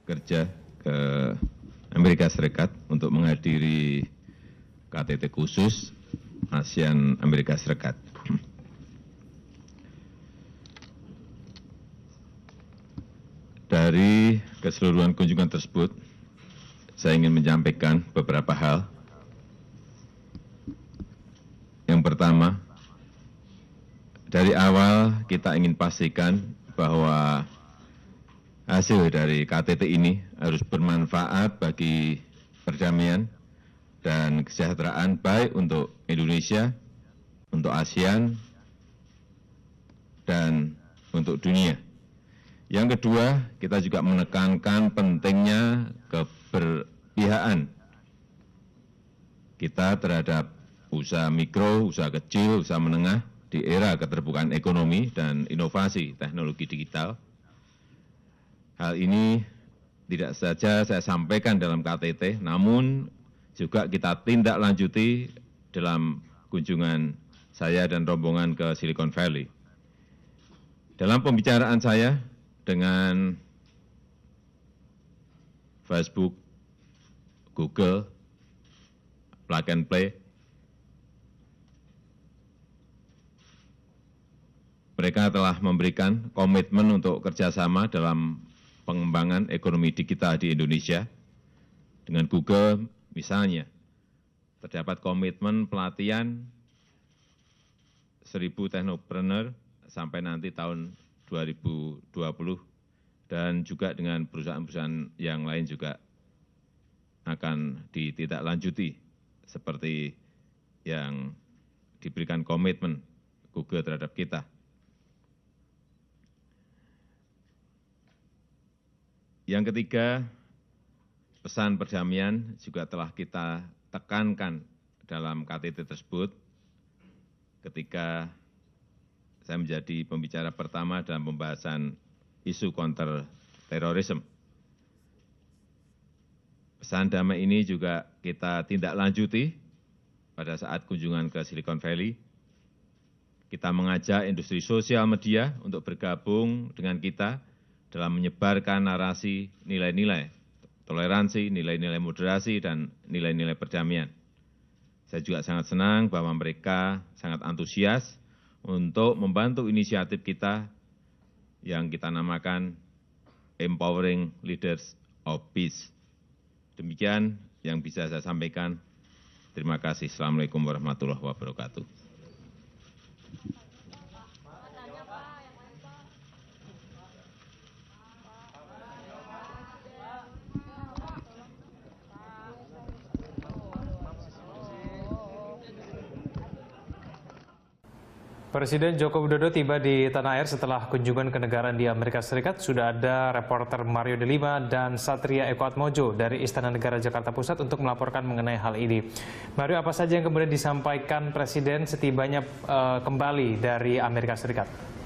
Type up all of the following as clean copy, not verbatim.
kerja ke Amerika Serikat untuk menghadiri KTT khusus ASEAN Amerika Serikat. Dari keseluruhan kunjungan tersebut, saya ingin menyampaikan beberapa hal. Yang pertama, dari awal kita ingin pastikan bahwa hasil dari KTT ini harus bermanfaat bagi perdamaian dan kesejahteraan baik untuk Indonesia, untuk ASEAN, dan untuk dunia. Yang kedua, kita juga menekankan pentingnya keberpihakan kita terhadap usaha mikro, usaha kecil, usaha menengah di era keterbukaan ekonomi dan inovasi teknologi digital. Hal ini tidak saja saya sampaikan dalam KTT, namun juga kita tindak lanjuti dalam kunjungan saya dan rombongan ke Silicon Valley. Dalam pembicaraan saya dengan Facebook, Google, Plug and Play, mereka telah memberikan komitmen untuk kerjasama dalam pengembangan ekonomi digital di Indonesia. Dengan Google misalnya, terdapat komitmen pelatihan 1.000 teknopreneur sampai nanti tahun 2020, dan juga dengan perusahaan-perusahaan yang lain juga akan ditindaklanjuti seperti yang diberikan komitmen Google terhadap kita. Yang ketiga, pesan perdamaian juga telah kita tekankan dalam KTT tersebut ketika saya menjadi pembicara pertama dalam pembahasan isu counter terorisme. Pesan damai ini juga kita tindak lanjuti pada saat kunjungan ke Silicon Valley. Kita mengajak industri sosial media untuk bergabung dengan kita dalam menyebarkan narasi nilai-nilai toleransi, nilai-nilai moderasi, dan nilai-nilai perdamaian. Saya juga sangat senang bahwa mereka sangat antusias untuk membantu inisiatif kita yang kita namakan Empowering Leaders of Peace. Demikian yang bisa saya sampaikan. Terima kasih. Assalamualaikum warahmatullahi wabarakatuh. Presiden Joko Widodo tiba di tanah air setelah kunjungan kenegaraan di Amerika Serikat. Sudah ada reporter Mario Delima dan Satria Eko Atmojo dari Istana Negara Jakarta Pusat untuk melaporkan mengenai hal ini. Mario, apa saja yang kemudian disampaikan Presiden setibanya kembali dari Amerika Serikat?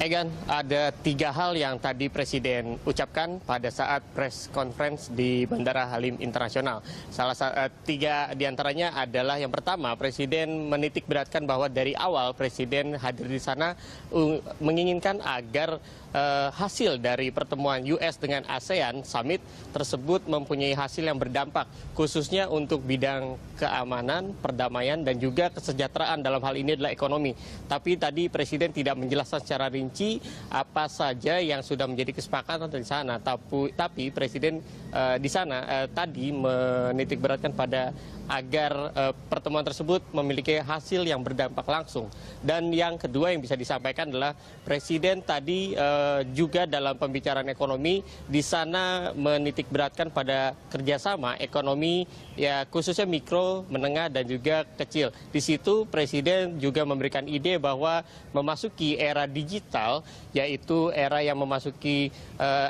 Egan, ada 3 hal yang tadi Presiden ucapkan pada saat press conference di Bandara Halim Internasional. Salah 3 diantaranya adalah yang pertama, Presiden menitik beratkan bahwa dari awal Presiden hadir di sana menginginkan agar hasil dari pertemuan US dengan ASEAN Summit tersebut mempunyai hasil yang berdampak, khususnya untuk bidang keamanan, perdamaian, dan juga kesejahteraan. Dalam hal ini adalah ekonomi. Tapi tadi Presiden tidak menjelaskan secara rinci apa saja yang sudah menjadi kesepakatan di sana. Tapi Presiden di sana tadi menitik beratkan pada agar pertemuan tersebut memiliki hasil yang berdampak langsung. Dan yang kedua yang bisa disampaikan adalah Presiden tadi juga dalam pembicaraan ekonomi di sana menitik beratkan pada kerjasama ekonomi, ya khususnya mikro, menengah, dan juga kecil. Di situ Presiden juga memberikan ide bahwa memasuki era digital, yaitu era yang memasuki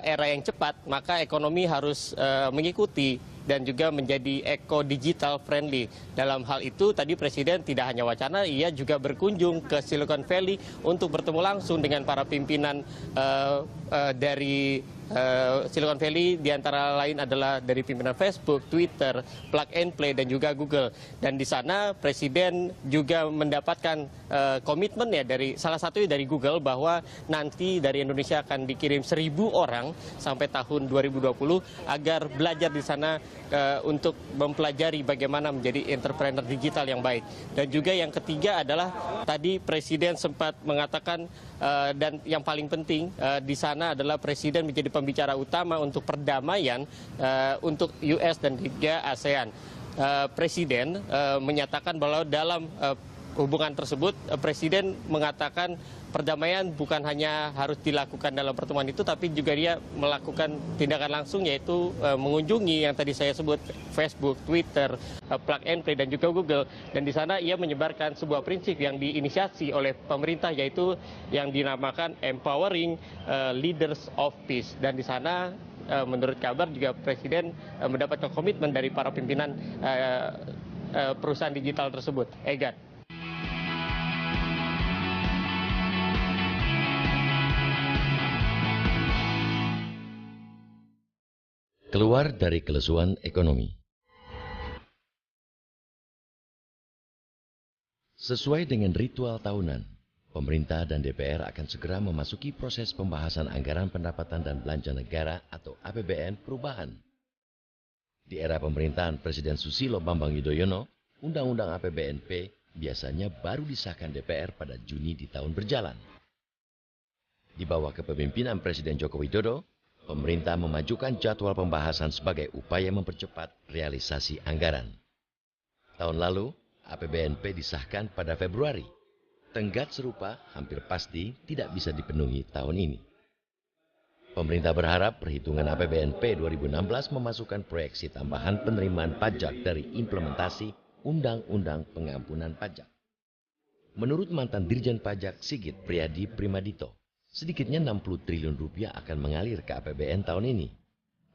era yang cepat, maka ekonomi harus mengikuti dan juga menjadi eco-digital friendly. Dalam hal itu tadi Presiden tidak hanya wacana, ia juga berkunjung ke Silicon Valley untuk bertemu langsung dengan para pimpinan dari Silicon Valley di antara lain adalah dari pimpinan Facebook, Twitter, Plug and Play, dan juga Google. Dan di sana Presiden juga mendapatkan komitmen ya dari salah satunya dari Google bahwa nanti dari Indonesia akan dikirim 1.000 orang sampai tahun 2020 agar belajar di sana untuk mempelajari bagaimana menjadi entrepreneur digital yang baik. Dan juga yang ketiga adalah tadi Presiden sempat mengatakan dan yang paling penting di sana adalah Presiden menjadi pembicara utama untuk perdamaian untuk US dan juga ASEAN. Presiden menyatakan bahwa dalam hubungan tersebut Presiden mengatakan perdamaian bukan hanya harus dilakukan dalam pertemuan itu, tapi juga dia melakukan tindakan langsung, yaitu mengunjungi yang tadi saya sebut Facebook, Twitter, Plug and Play, dan juga Google. Dan di sana ia menyebarkan sebuah prinsip yang diinisiasi oleh pemerintah, yaitu yang dinamakan Empowering Leaders of Peace. Dan di sana menurut kabar juga Presiden mendapatkan komitmen dari para pimpinan perusahaan digital tersebut. Egan. Keluar dari kelesuan ekonomi. Sesuai dengan ritual tahunan, pemerintah dan DPR akan segera memasuki proses pembahasan anggaran pendapatan dan belanja negara atau APBN perubahan. Di era pemerintahan Presiden Susilo Bambang Yudhoyono, Undang-Undang APBNP biasanya baru disahkan DPR pada Juni di tahun berjalan. Di bawah kepemimpinan Presiden Joko Widodo, pemerintah memajukan jadwal pembahasan sebagai upaya mempercepat realisasi anggaran. Tahun lalu, APBNP disahkan pada Februari. Tenggat serupa hampir pasti tidak bisa dipenuhi tahun ini. Pemerintah berharap perhitungan APBNP 2016 memasukkan proyeksi tambahan penerimaan pajak dari implementasi Undang-Undang Pengampunan Pajak. Menurut mantan Dirjen Pajak Sigit Priadi Primadito, sedikitnya 60 triliun rupiah akan mengalir ke APBN tahun ini.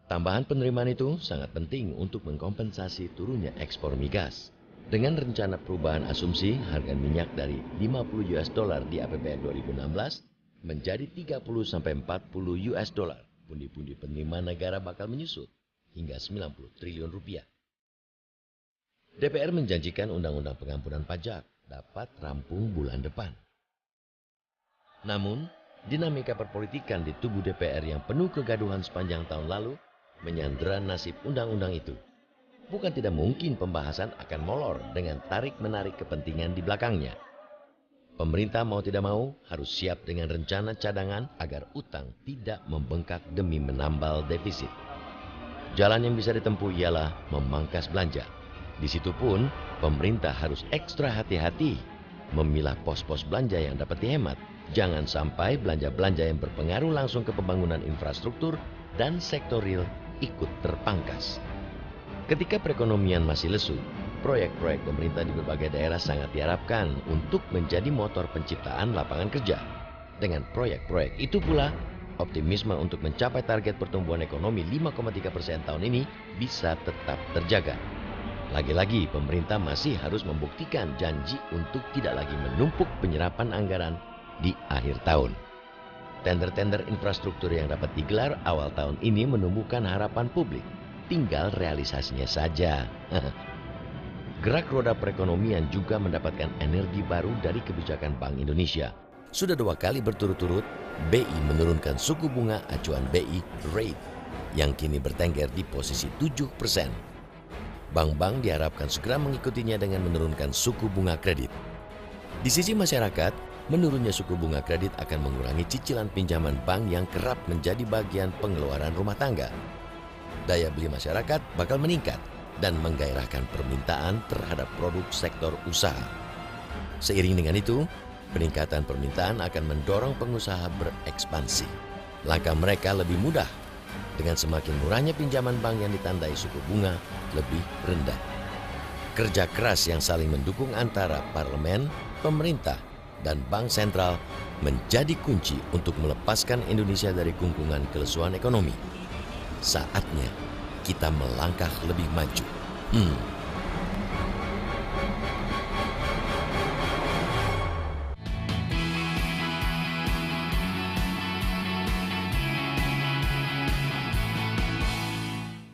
Tambahan penerimaan itu sangat penting untuk mengkompensasi turunnya ekspor migas. Dengan rencana perubahan asumsi harga minyak dari $50 di APBN 2016 menjadi $30-40, pundi-pundi penerimaan negara bakal menyusut hingga 90 triliun rupiah. DPR menjanjikan Undang-Undang Pengampunan Pajak dapat rampung bulan depan. Namun, dinamika perpolitikan di tubuh DPR yang penuh kegaduhan sepanjang tahun lalu menyandera nasib undang-undang itu. Bukan tidak mungkin pembahasan akan molor dengan tarik-menarik kepentingan di belakangnya. Pemerintah mau tidak mau harus siap dengan rencana cadangan agar utang tidak membengkak demi menambal defisit. Jalan yang bisa ditempuh ialah memangkas belanja. Di situ pun pemerintah harus ekstra hati-hati memilah pos-pos belanja yang dapat dihemat. Jangan sampai belanja-belanja yang berpengaruh langsung ke pembangunan infrastruktur dan sektor real ikut terpangkas. Ketika perekonomian masih lesu, proyek-proyek pemerintah di berbagai daerah sangat diharapkan untuk menjadi motor penciptaan lapangan kerja. Dengan proyek-proyek itu pula, optimisme untuk mencapai target pertumbuhan ekonomi 5,3% tahun ini bisa tetap terjaga. Lagi-lagi, pemerintah masih harus membuktikan janji untuk tidak lagi menumpuk penyerapan anggaran di akhir tahun. Tender-tender infrastruktur yang dapat digelar awal tahun ini menumbuhkan harapan publik. Tinggal realisasinya saja. Gerak roda perekonomian juga mendapatkan energi baru dari kebijakan Bank Indonesia. Sudah 2 kali berturut-turut, BI menurunkan suku bunga acuan BI rate yang kini bertengger di posisi 7%. Bank-bank diharapkan segera mengikutinya dengan menurunkan suku bunga kredit. Di sisi masyarakat, menurunnya suku bunga kredit akan mengurangi cicilan pinjaman bank yang kerap menjadi bagian pengeluaran rumah tangga. Daya beli masyarakat bakal meningkat dan menggairahkan permintaan terhadap produk sektor usaha. Seiring dengan itu, peningkatan permintaan akan mendorong pengusaha berekspansi. Langkah mereka lebih mudah dengan semakin murahnya pinjaman bank yang ditandai suku bunga lebih rendah. Kerja keras yang saling mendukung antara parlemen, pemerintah, dan bank sentral menjadi kunci untuk melepaskan Indonesia dari gungkungan kelesuan ekonomi. Saatnya kita melangkah lebih maju.